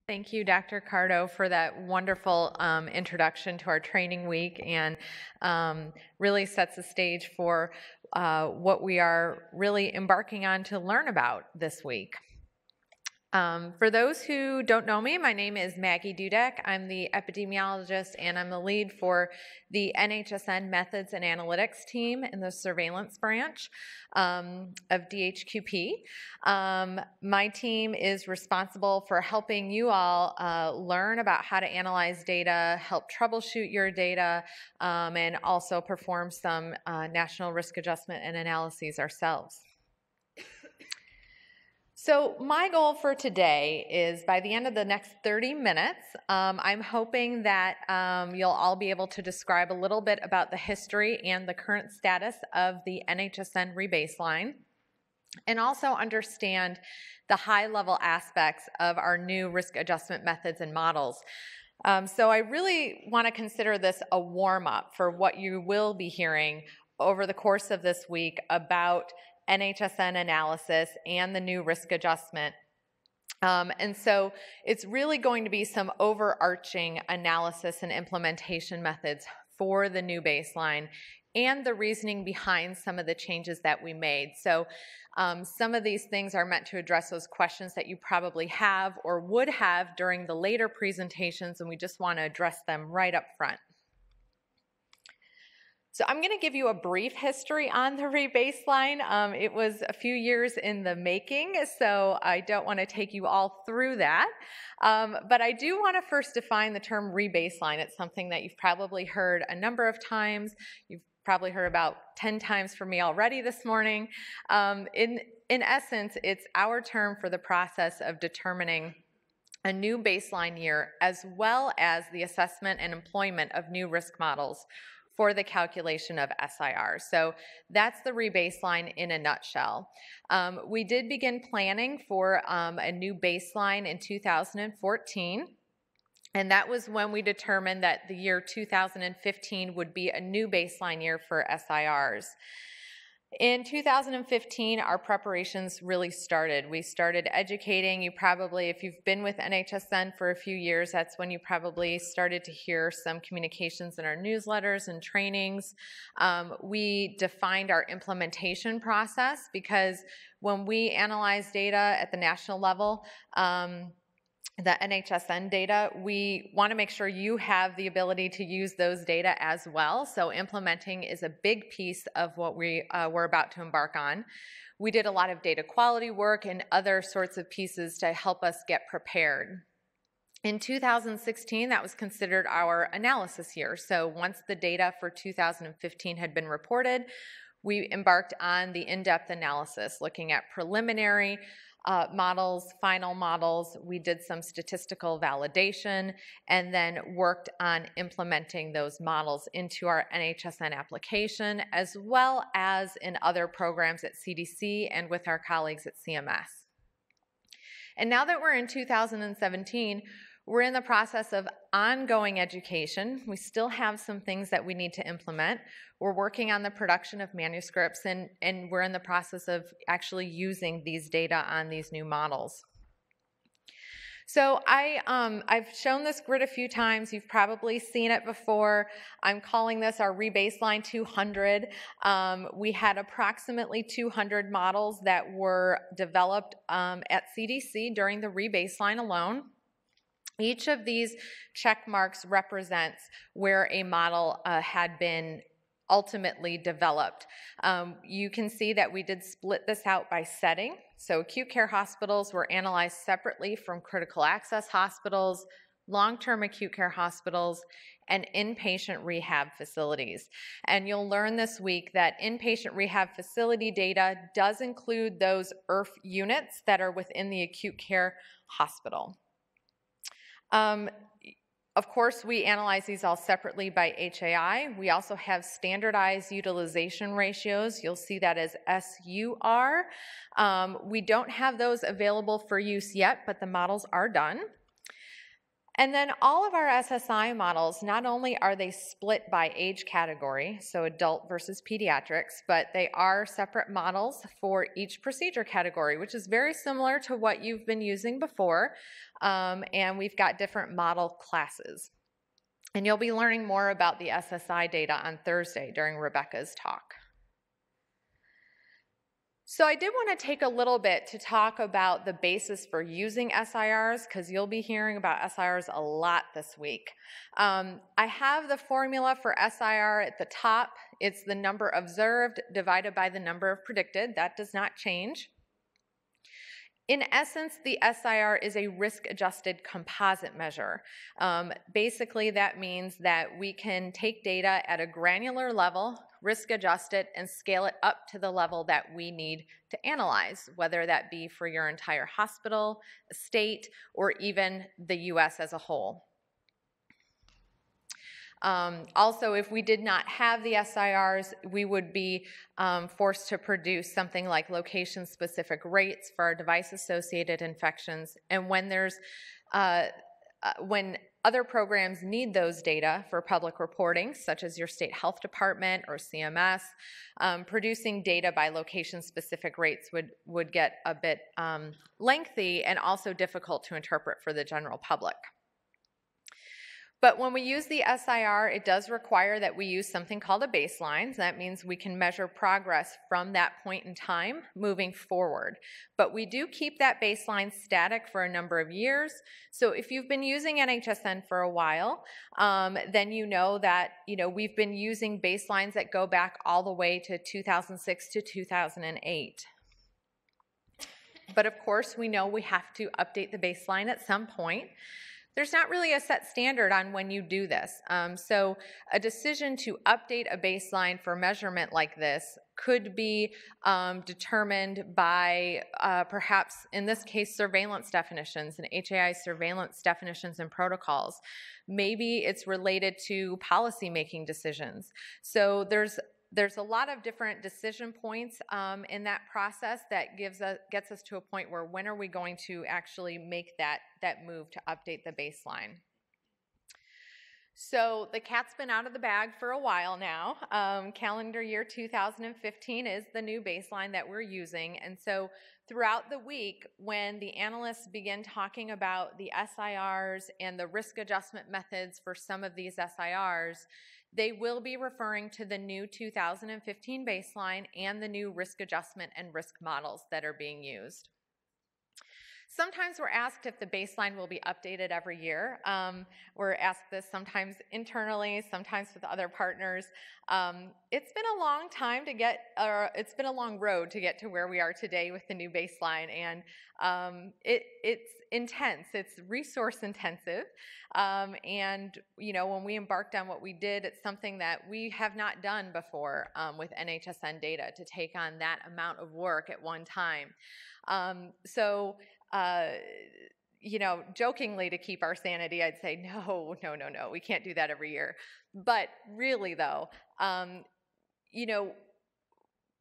Thank you, Dr. Cardo, for that wonderful introduction to our training week, and really sets the stage for what we are really embarking on to learn about this week. For those who don't know me, my name is Maggie Dudeck. I'm the epidemiologist, and I'm the lead for the NHSN Methods and Analytics team in the surveillance branch of DHQP. My team is responsible for helping you all learn about how to analyze data, help troubleshoot your data, and also perform some national risk adjustment and analyses ourselves. So my goal for today is by the end of the next 30 minutes, I'm hoping that you'll all be able to describe a little bit about the history and the current status of the NHSN rebaseline, and also understand the high-level aspects of our new risk adjustment methods and models. So I really want to consider this a warm-up for what you will be hearing over the course of this week about NHSN analysis and the new risk adjustment. And so it's really going to be some overarching analysis and implementation methods for the new baseline and the reasoning behind some of the changes that we made. So some of these things are meant to address those questions that you probably have or would have during the later presentations, and we just want to address them right up front. So I'm going to give you a brief history on the rebaseline. It was a few years in the making, so I don't want to take you all through that. But I do want to first define the term rebaseline. It's something that you've probably heard a number of times. You've probably heard about 10 times from me already this morning. In essence, it's our term for the process of determining a new baseline year, as well as the assessment and employment of new risk models for the calculation of SIR. So that's the rebaseline in a nutshell. We did begin planning for a new baseline in 2014, and that was when we determined that the year 2015 would be a new baseline year for SIRs. In 2015, our preparations really started. We started educating. You probably, if you've been with NHSN for a few years, that's when you probably started to hear some communications in our newsletters and trainings. We defined our implementation process, because when we analyze data at the national level, the NHSN data, we want to make sure you have the ability to use those data as well. So implementing is a big piece of what we're about to embark on. We did a lot of data quality work and other sorts of pieces to help us get prepared. In 2016, that was considered our analysis year. So once the data for 2015 had been reported, we embarked on the in-depth analysis, looking at preliminary models, final models. We did some statistical validation and then worked on implementing those models into our NHSN application, as well as in other programs at CDC and with our colleagues at CMS. And now that we're in 2017, we're in the process of ongoing education. We still have some things that we need to implement. We're working on the production of manuscripts, and we're in the process of actually using these data on these new models. So I've shown this grid a few times. You've probably seen it before. I'm calling this our rebaseline 200. We had approximately 200 models that were developed at CDC during the rebaseline alone. Each of these check marks represents where a model had been ultimately developed. You can see that we did split this out by setting. So acute care hospitals were analyzed separately from critical access hospitals, long-term acute care hospitals, and inpatient rehab facilities. And you'll learn this week that inpatient rehab facility data does include those IRF units that are within the acute care hospital. Of course, we analyze these all separately by HAI. We also have standardized utilization ratios. You'll see that as SUR. We don't have those available for use yet, but the models are done. And then all of our SSI models, not only are they split by age category, so adult versus pediatrics, but they are separate models for each procedure category, which is very similar to what you've been using before. And we've got different model classes. And you'll be learning more about the SSI data on Thursday during Rebecca's talk. So I did want to take a little bit to talk about the basis for using SIRs, because you'll be hearing about SIRs a lot this week. I have the formula for SIR at the top. It's the number observed divided by the number of predicted. That does not change. In essence, the SIR is a risk-adjusted composite measure. Basically, that means that we can take data at a granular level, risk-adjust it, and scale it up to the level that we need to analyze, whether that be for your entire hospital, state, or even the US as a whole. Also, if we did not have the SIRs, we would be forced to produce something like location-specific rates for our device-associated infections. And when when other programs need those data for public reporting, such as your state health department or CMS, producing data by location-specific rates would get a bit lengthy and also difficult to interpret for the general public. But when we use the SIR, it does require that we use something called a baseline. So that means we can measure progress from that point in time moving forward. But we do keep that baseline static for a number of years. So if you've been using NHSN for a while, then you know that we've been using baselines that go back all the way to 2006 to 2008. But of course, we know we have to update the baseline at some point. There's not really a set standard on when you do this. So a decision to update a baseline for measurement like this could be determined by perhaps, in this case, surveillance definitions and HAI surveillance definitions and protocols. Maybe it's related to policy-making decisions. So there's a lot of different decision points in that process that gets us to a point where when are we going to actually make that move to update the baseline. So the cat's been out of the bag for a while now. Calendar year 2015 is the new baseline that we're using. And so throughout the week, when the analysts begin talking about the SIRs and the risk adjustment methods for some of these SIRs, they will be referring to the new 2015 baseline and the new risk adjustment and risk models that are being used. Sometimes we're asked if the baseline will be updated every year. We're asked this sometimes internally, sometimes with other partners. It's been a long time to get, or it's been a long road to get to where we are today with the new baseline, and it's intense. It's resource intensive, and when we embarked on what we did, it's something that we have not done before with NHSN data to take on that amount of work at one time. Jokingly to keep our sanity, I'd say, no, we can't do that every year. But really though,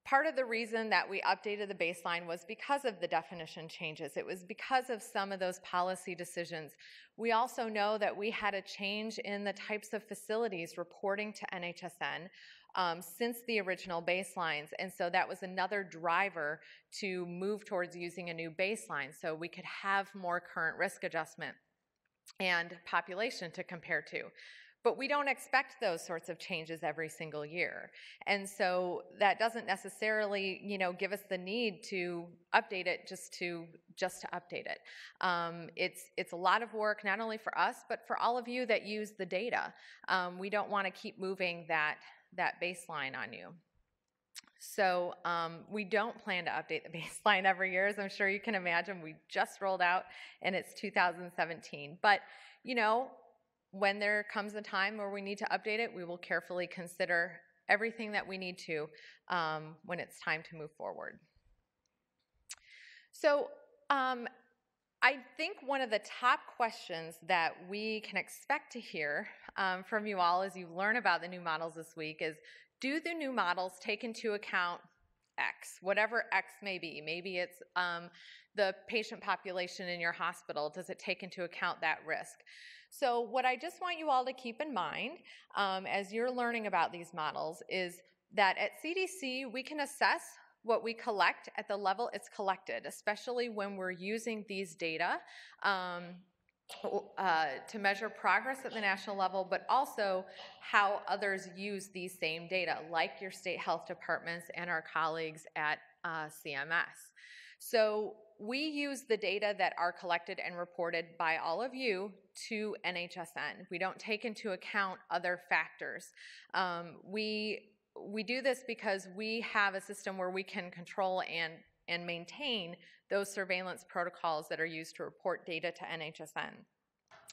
part of the reason that we updated the baseline was because of the definition changes. It was because of some of those policy decisions. We also know that we had a change in the types of facilities reporting to NHSN since the original baselines, and so that was another driver to move towards using a new baseline so we could have more current risk adjustment and population to compare to. But we don't expect those sorts of changes every single year. And so that doesn't necessarily, give us the need to update it just to update it. It's a lot of work, not only for us, but for all of you that use the data. We don't want to keep moving that baseline on you. So we don't plan to update the baseline every year, as I'm sure you can imagine. We just rolled out and it's 2017. But, when there comes a time where we need to update it, we will carefully consider everything that we need to when it's time to move forward. So I think one of the top questions that we can expect to hear from you all as you learn about the new models this week is, do the new models take into account X, whatever X may be? Maybe it's the patient population in your hospital. Does it take into account that risk? So what I just want you all to keep in mind as you're learning about these models is that at CDC, we can assess what we collect at the level it's collected, especially when we're using these data to measure progress at the national level, but also how others use these same data, like your state health departments and our colleagues at CMS. So we use the data that are collected and reported by all of you to NHSN. We don't take into account other factors. We do this because we have a system where we can control and maintain those surveillance protocols that are used to report data to NHSN.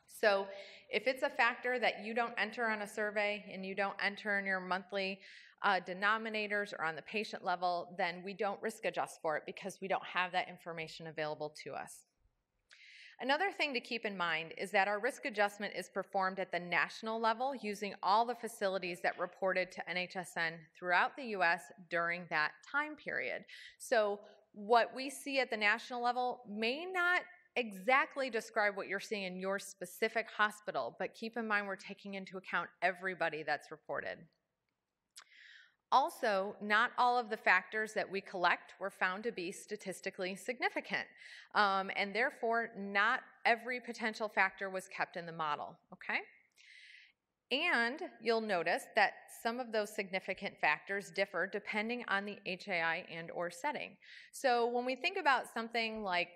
So if it's a factor that you don't enter on a survey and you don't enter in your monthly denominators or on the patient level, then we don't risk adjust for it because we don't have that information available to us. Another thing to keep in mind is that our risk adjustment is performed at the national level using all the facilities that reported to NHSN throughout the US during that time period. So what we see at the national level may not exactly describe what you're seeing in your specific hospital, but keep in mind we're taking into account everybody that's reported. Also, not all of the factors that we collect were found to be statistically significant, and therefore not every potential factor was kept in the model, okay? And you'll notice that some of those significant factors differ depending on the HAI and/or setting. So when we think about something like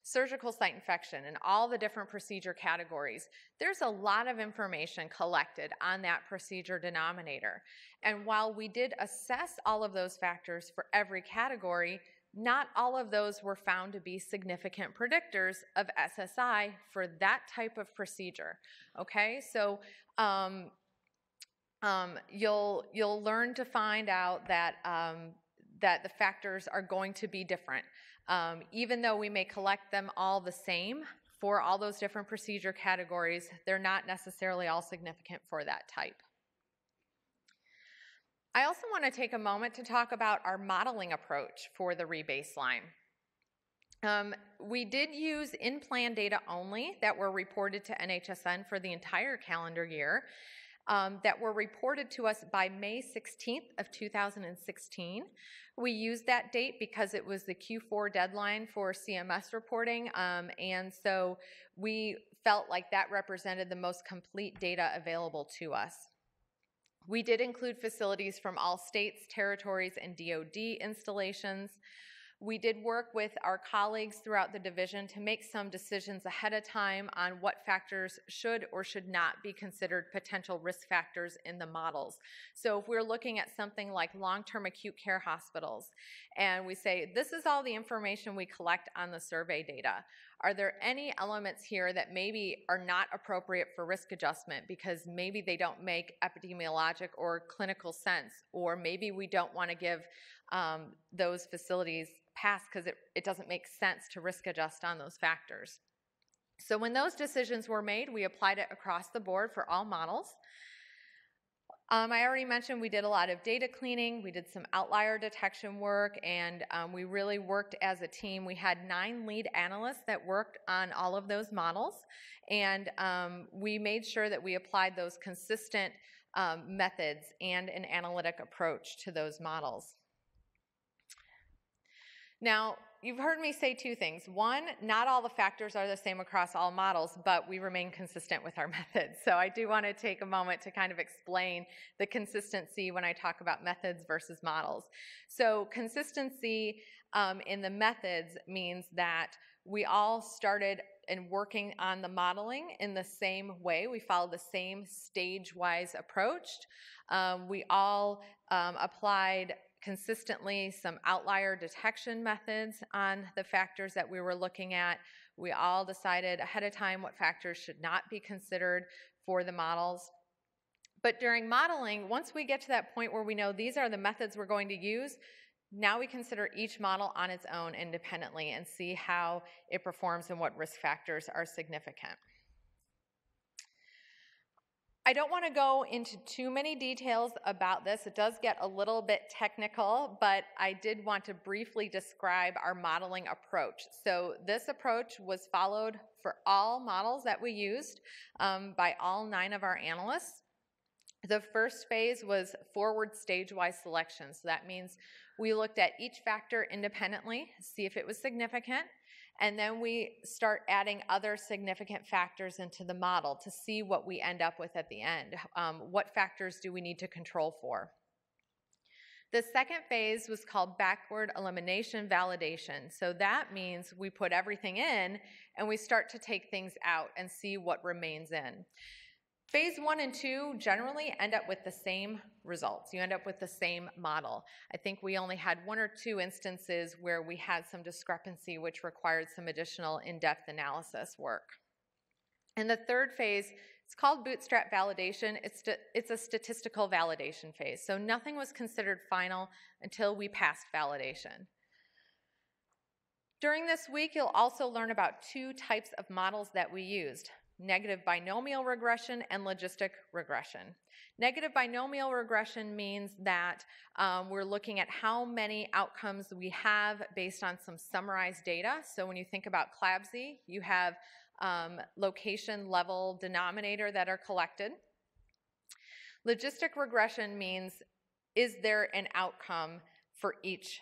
surgical site infection and all the different procedure categories, there's a lot of information collected on that procedure denominator. And while we did assess all of those factors for every category, not all of those were found to be significant predictors of SSI for that type of procedure, okay? So you'll learn to find out that that the factors are going to be different. Even though we may collect them all the same for all those different procedure categories, they're not necessarily all significant for that type. I also want to take a moment to talk about our modeling approach for the rebaseline. We did use in-plan data only that were reported to NHSN for the entire calendar year that were reported to us by May 16th of 2016. We used that date because it was the Q4 deadline for CMS reporting, and so we felt like that represented the most complete data available to us. We did include facilities from all states, territories, and DoD installations. We did work with our colleagues throughout the division to make some decisions ahead of time on what factors should or should not be considered potential risk factors in the models. So if we're looking at something like long-term acute care hospitals, and we say, this is all the information we collect on the survey data, are there any elements here that maybe are not appropriate for risk adjustment because maybe they don't make epidemiologic or clinical sense, or maybe we don't want to give those facilities pass because it doesn't make sense to risk adjust on those factors. So when those decisions were made, we applied it across the board for all models. I already mentioned we did a lot of data cleaning, we did some outlier detection work, and we really worked as a team. We had 9 lead analysts that worked on all of those models, and we made sure that we applied those consistent methods and an analytic approach to those models. Now, you've heard me say 2 things. One, not all the factors are the same across all models, but we remain consistent with our methods. So I do want to take a moment to kind of explain the consistency when I talk about methods versus models. So consistency in the methods means that we all started and working on the modeling in the same way. We followed the same stage-wise approach. We all applied consistently some outlier detection methods on the factors that we were looking at. We all decided ahead of time what factors should not be considered for the models. But during modeling, once we get to that point where we know these are the methods we're going to use, now we consider each model on its own independently and see how it performs and what risk factors are significant. I don't want to go into too many details about this. It does get a little bit technical, but I did want to briefly describe our modeling approach. So this approach was followed for all models that we used by all 9 of our analysts. The first phase was forward stage-wise selection. So that means we looked at each factor independently, see if it was significant, and then we start adding other significant factors into the model to see what we end up with at the end. What factors do we need to control for? The second phase was called backward elimination validation. So that means we put everything in and we start to take things out and see what remains in. Phase 1 and 2 generally end up with the same results. You end up with the same model. I think we only had 1 or 2 instances where we had some discrepancy, which required some additional in-depth analysis work. And the third phase, it's called bootstrap validation. It's a statistical validation phase. So nothing was considered final until we passed validation. During this week, you'll also learn about 2 types of models that we used: negative binomial regression and logistic regression. Negative binomial regression means that we're looking at how many outcomes we have based on some summarized data. So when you think about CLABSI, you have location level denominator that are collected. Logistic regression means, is there an outcome for each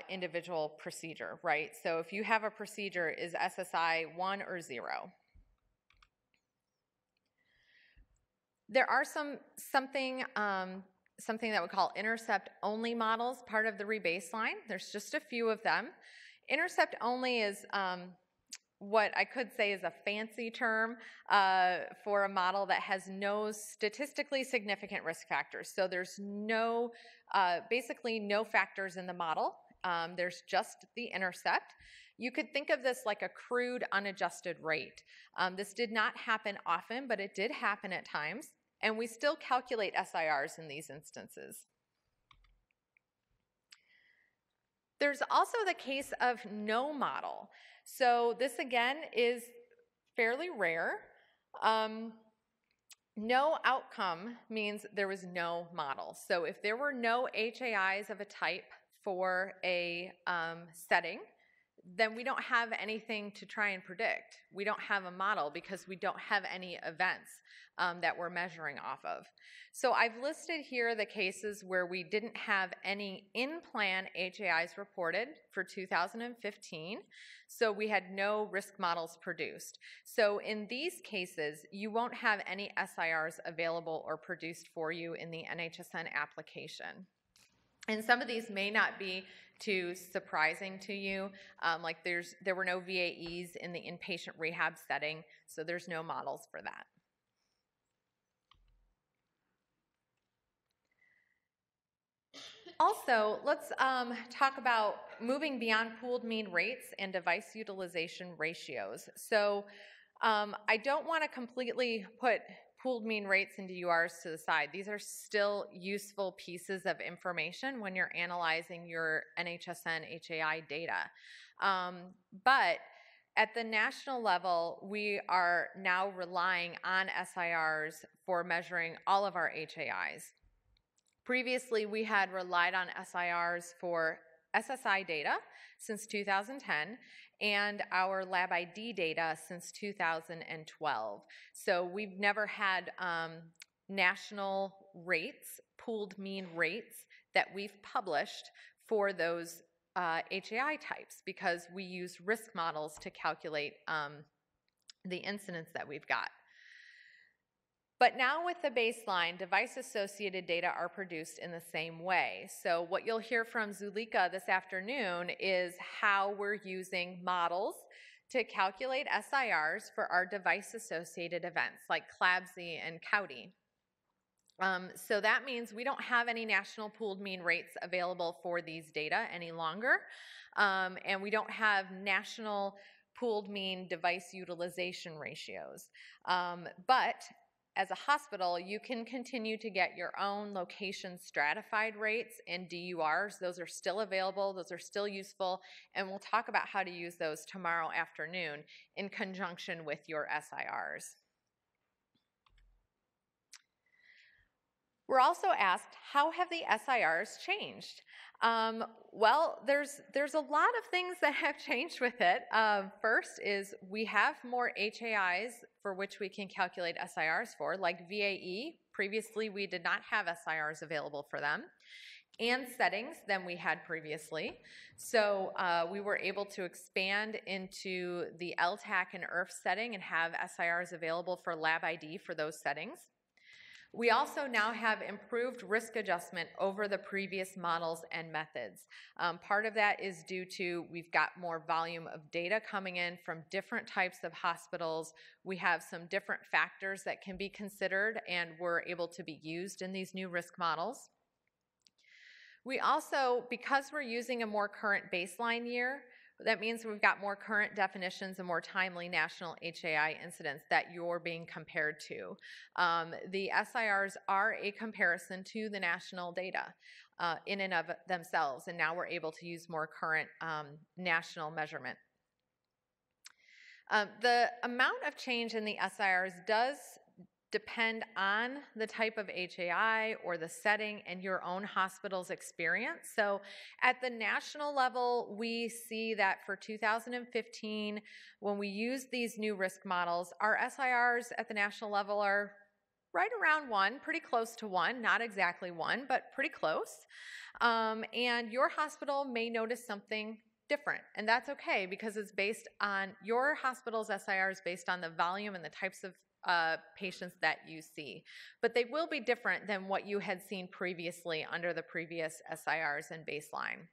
individual procedure, right? So if you have a procedure, is SSI 1 or 0? There are something that we call Intercept only models, part of the rebaseline. There's just a few of them. Intercept only is what I could say is a fancy term for a model that has no statistically significant risk factors. So there's no, basically no factors in the model. There's just the intercept. You could think of this like a crude unadjusted rate. This did not happen often, but it did happen at times, and we still calculate SIRs in these instances. There's also the case of no model. So this again is fairly rare. No outcome means there was no model. So if there were no HAIs of a type for a setting, then we don't have anything to try and predict. We don't have a model because we don't have any events that we're measuring off of. So I've listed here the cases where we didn't have any in-plan HAIs reported for 2015. So we had no risk models produced. So in these cases, you won't have any SIRs available or produced for you in the NHSN application. And some of these may not be too surprising to you, like there were no VAEs in the inpatient rehab setting, so there's no models for that. Also, let's talk about moving beyond pooled mean rates and device utilization ratios. So I don't want to completely put pooled mean rates and DURs to the side. These are still useful pieces of information when you're analyzing your NHSN HAI data. But at the national level, we are now relying on SIRs for measuring all of our HAIs. Previously, we had relied on SIRs for SSI data since 2010 and our lab ID data since 2012. So we've never had national rates, pooled mean rates that we've published for those HAI types because we use risk models to calculate the incidence that we've got. But now with the baseline, device-associated data are produced in the same way. So what you'll hear from Zulika this afternoon is how we're using models to calculate SIRs for our device-associated events like CLABSI and CAUTI. So that means we don't have any national pooled mean rates available for these data any longer, and we don't have national pooled mean device utilization ratios. But as a hospital, you can continue to get your own location stratified rates and DURs. Those are still available, those are still useful, and we'll talk about how to use those tomorrow afternoon in conjunction with your SIRs. We're also asked, how have the SIRs changed? Well, there's a lot of things that have changed with it. First is we have more HAIs for which we can calculate SIRs for, like VAE. Previously, we did not have SIRs available for them, and settings than we had previously. So we were able to expand into the LTAC and IRF setting and have SIRs available for lab ID for those settings. We also now have improved risk adjustment over the previous models and methods. Part of that is due to we've got more volume of data coming in from different types of hospitals. We have some different factors that can be considered and were able to be used in these new risk models. We also, because we're using a more current baseline year, that means we've got more current definitions and more timely national HAI incidents that you're being compared to. The SIRs are a comparison to the national data in and of themselves, and now we're able to use more current national measurement. The amount of change in the SIRs does depend on the type of HAI or the setting and your own hospital's experience. So at the national level, we see that for 2015, when we use these new risk models, our SIRs at the national level are right around 1, pretty close to 1, not exactly 1, but pretty close. And your hospital may notice something different, and that's okay because it's based on your hospital's SIRs based on the volume and the types of patients that you see. But they will be different than what you had seen previously under the previous SIRs and baseline.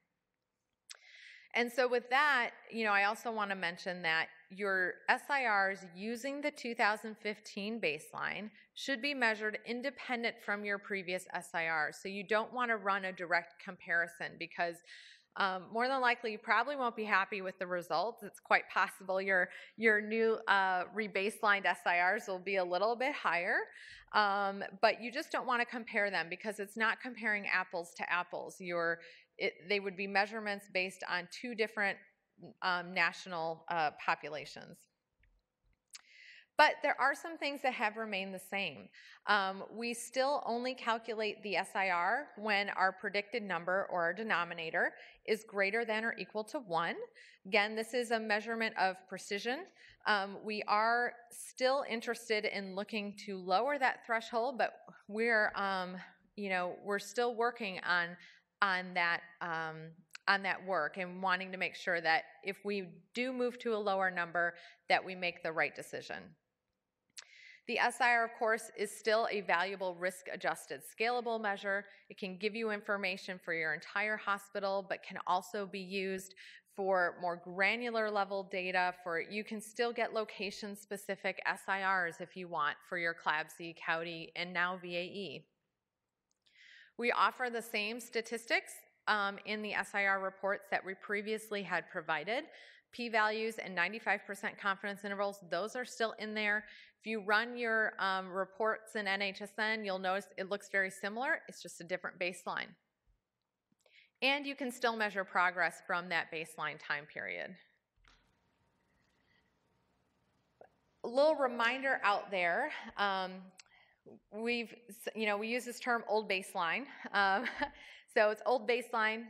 And so with that, I also want to mention that your SIRs using the 2015 baseline should be measured independent from your previous SIRs. So you don't want to run a direct comparison because more than likely, you probably won't be happy with the results. It's quite possible your new rebaselined SIRs will be a little bit higher, but you just don't want to compare them because it's not comparing apples to apples. They would be measurements based on 2 different national populations. But there are some things that have remained the same. We still only calculate the SIR when our predicted number or our denominator is greater than or equal to 1. Again, this is a measurement of precision. We are still interested in looking to lower that threshold, but we're still working on that work and wanting to make sure that if we do move to a lower number, that we make the right decision. The SIR, of course, is still a valuable risk-adjusted scalable measure. It can give you information for your entire hospital, but can also be used for more granular level data. You can still get location-specific SIRs if you want for your CLABSI, CAUTI, and now VAE. We offer the same statistics in the SIR reports that we previously had provided. P-values and 95% confidence intervals, those are still in there. If you run your reports in NHSN, you'll notice it looks very similar. It's just a different baseline. And you can still measure progress from that baseline time period. A little reminder out there, we use this term old baseline. So it's old baseline,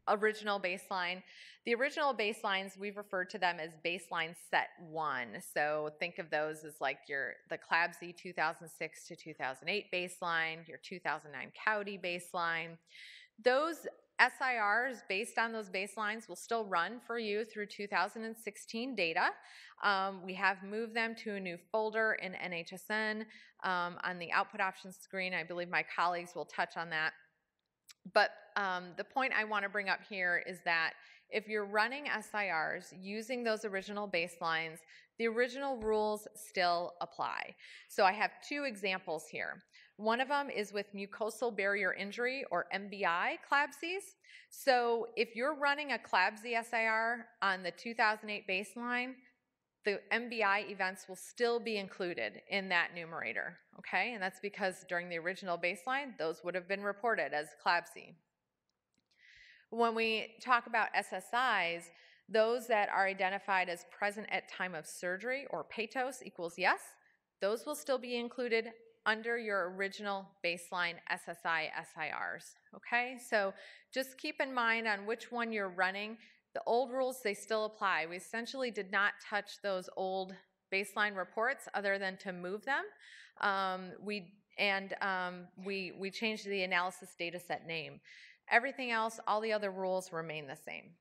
original baseline. The original baselines, we've referred to them as baseline set 1. So think of those as like the CLABSI 2006 to 2008 baseline, your 2009 CAUTI baseline. Those SIRs based on those baselines will still run for you through 2016 data. We have moved them to a new folder in NHSN on the output options screen. I believe my colleagues will touch on that. But the point I want to bring up here is that if you're running SIRs using those original baselines, the original rules still apply. So I have 2 examples here. One of them is with mucosal barrier injury, or MBI CLABSIs. So if you're running a CLABSI SIR on the 2008 baseline, the MBI events will still be included in that numerator, okay? And that's because during the original baseline, those would have been reported as CLABSI. When we talk about SSIs, those that are identified as present at time of surgery, or PATOS equals yes, those will still be included under your original baseline SSI SIRs, okay? So just keep in mind on which one you're running. The old rules, they still apply. We essentially did not touch those old baseline reports other than to move them. We changed the analysis data set name. Everything else, all the other rules remain the same.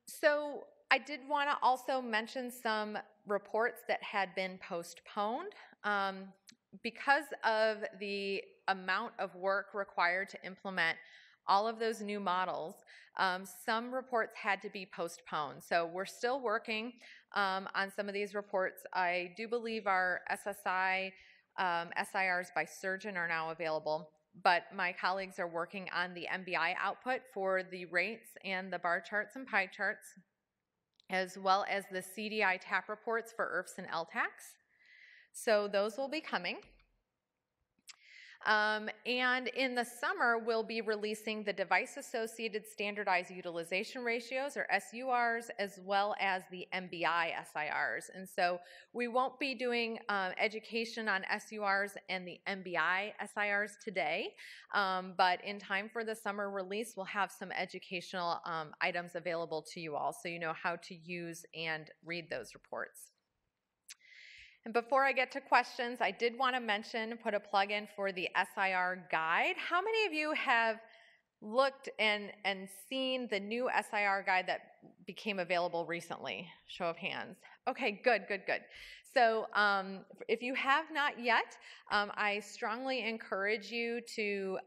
So I did want to also mention some reports that had been postponed. Because of the amount of work required to implement all of those new models, some reports had to be postponed. So we're still working on some of these reports. I do believe our SSI SIRs by surgeon are now available, but my colleagues are working on the MBI output for the rates and the bar charts and pie charts, as well as the CDI TAP reports for IRFs and LTACs. So those will be coming. And in the summer, we'll be releasing the device-associated standardized utilization ratios, or SURs, as well as the MBI SIRs. And so we won't be doing education on SURs and the MBI SIRs today, but in time for the summer release, we'll have some educational items available to you all so you know how to use and read those reports. And before I get to questions, I did want to mention, put a plug in for the SIR guide. How many of you have looked and seen the new SIR guide that became available recently? Show of hands. Okay, good. So if you have not yet, I strongly encourage you to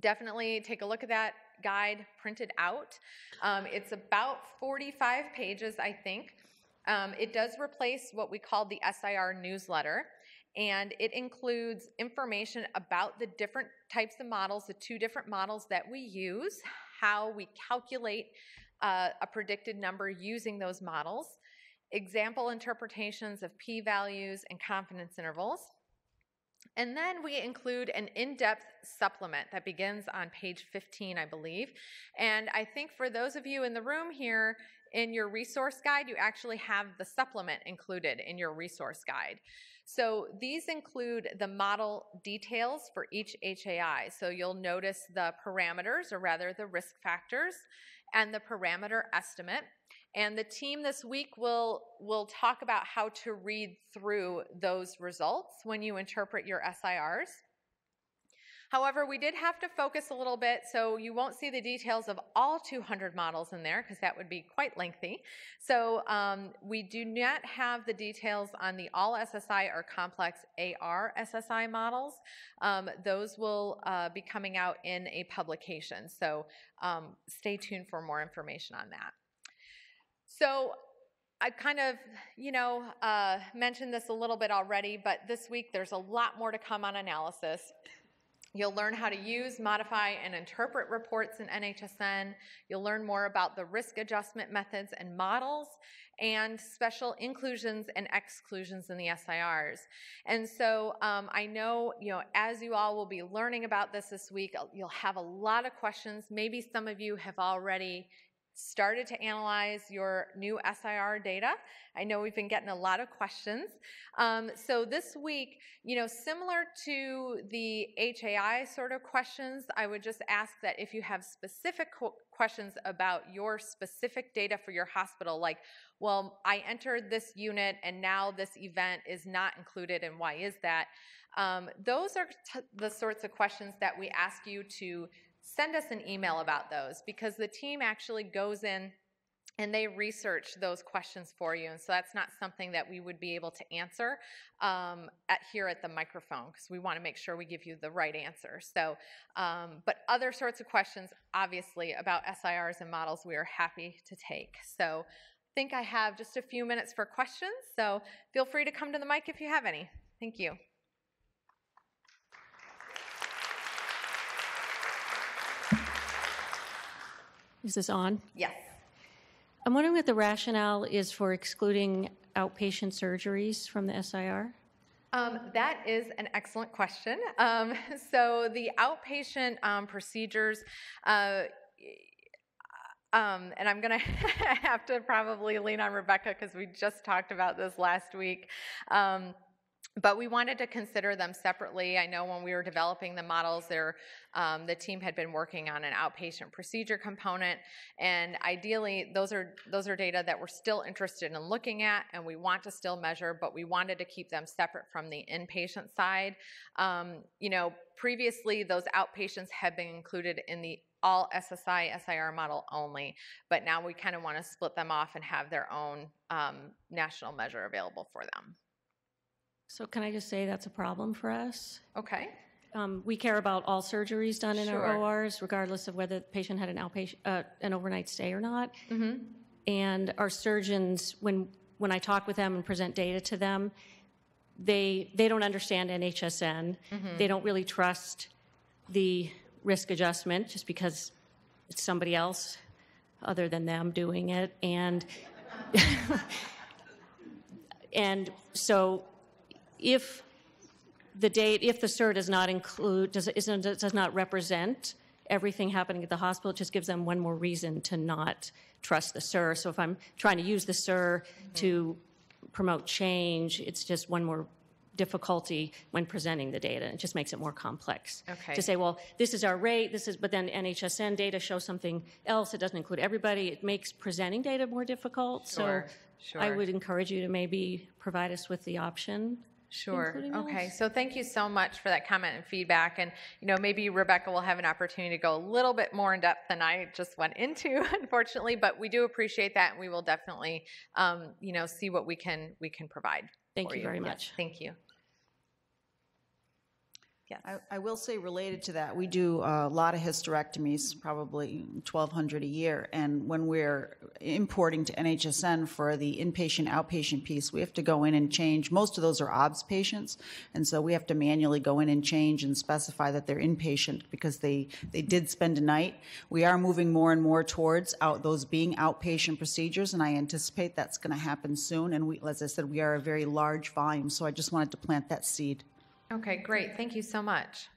definitely take a look at that guide printed out. It's about 45 pages, I think. It does replace what we call the SIR newsletter, and it includes information about the different types of models, the two different models that we use, how we calculate a predicted number using those models, example interpretations of p-values and confidence intervals. And then we include an in-depth supplement that begins on page 15, I believe. And I think for those of you in the room here, in your resource guide, you actually have the supplement included in your resource guide. So these include the model details for each HAI. So you'll notice the parameters, or rather the risk factors, and the parameter estimate. And the team this week will talk about how to read through those results when you interpret your SIRs. However, we did have to focus a little bit, so you won't see the details of all 200 models in there because that would be quite lengthy. So we do not have the details on the all SSI or complex AR SSI models. Those will be coming out in a publication, so stay tuned for more information on that. So I kind of, mentioned this a little bit already, but this week there's a lot more to come on analysis. You'll learn how to use, modify, and interpret reports in NHSN. You'll learn more about the risk adjustment methods and models, and special inclusions and exclusions in the SIRs. And so I know, as you all will be learning about this week, you'll have a lot of questions. Maybe some of you have already started to analyze your new SIR data. I know we've been getting a lot of questions. So this week, similar to the HAI sort of questions, I would just ask that if you have specific questions about your specific data for your hospital, like, well, I entered this unit and now this event is not included and why is that? Those are the sorts of questions that we ask you to send us an email about those, because the team actually goes in and they research those questions for you. And so that's not something that we would be able to answer here at the microphone, because we want to make sure we give you the right answer. So, but other sorts of questions, obviously, about SIRs and models, we are happy to take. So I think I have just a few minutes for questions. So feel free to come to the mic if you have any. Thank you. Is this on? Yes. I'm wondering what the rationale is for excluding outpatient surgeries from the SIR? That is an excellent question. So the outpatient procedures, And I'm going to have to probably lean on Rebecca because we just talked about this last week. But we wanted to consider them separately. I know when we were developing the models, the team had been working on an outpatient procedure component, and ideally, those are data that we're still interested in looking at, and we want to still measure, but we wanted to keep them separate from the inpatient side. Previously, those outpatients had been included in the all SSI, SIR model only, but now we kind of want to split them off and have their own national measure available for them. So can I just say that's a problem for us? Okay. We care about all surgeries done in Sure. our ORs, regardless of whether the patient had an overnight stay or not. Mm-hmm. And our surgeons, when I talk with them and present data to them, they don't understand NHSN. Mm-hmm. They don't really trust the risk adjustment just because it's somebody else other than them doing it. And so if the SIR does not include, does not represent everything happening at the hospital, it just gives them one more reason to not trust the SIR. So if I'm trying to use the SIR to promote change, it's just one more difficulty when presenting the data. It just makes it more complex. Okay. To say, well, this is our rate, but then NHSN data shows something else. It doesn't include everybody. It makes presenting data more difficult. Sure. So I would encourage you to maybe provide us with the option. Sure. Okay. So thank you so much for that comment and feedback. And, maybe Rebecca will have an opportunity to go a little bit more in depth than I just went into, unfortunately, but we do appreciate that. And we will definitely, see what we can provide. Thank you very much. Yes, thank you. Yes. I will say, related to that, we do a lot of hysterectomies, probably 1,200 a year, and when we're importing to NHSN for the inpatient, outpatient piece, we have to go in and change. Most of those are OBS patients, and so we have to manually go in and change and specify that they're inpatient because they did spend a night. We are moving more and more towards those being outpatient procedures, and I anticipate that's going to happen soon, and as I said, we are a very large volume, so I just wanted to plant that seed. Okay, great. Thank you so much.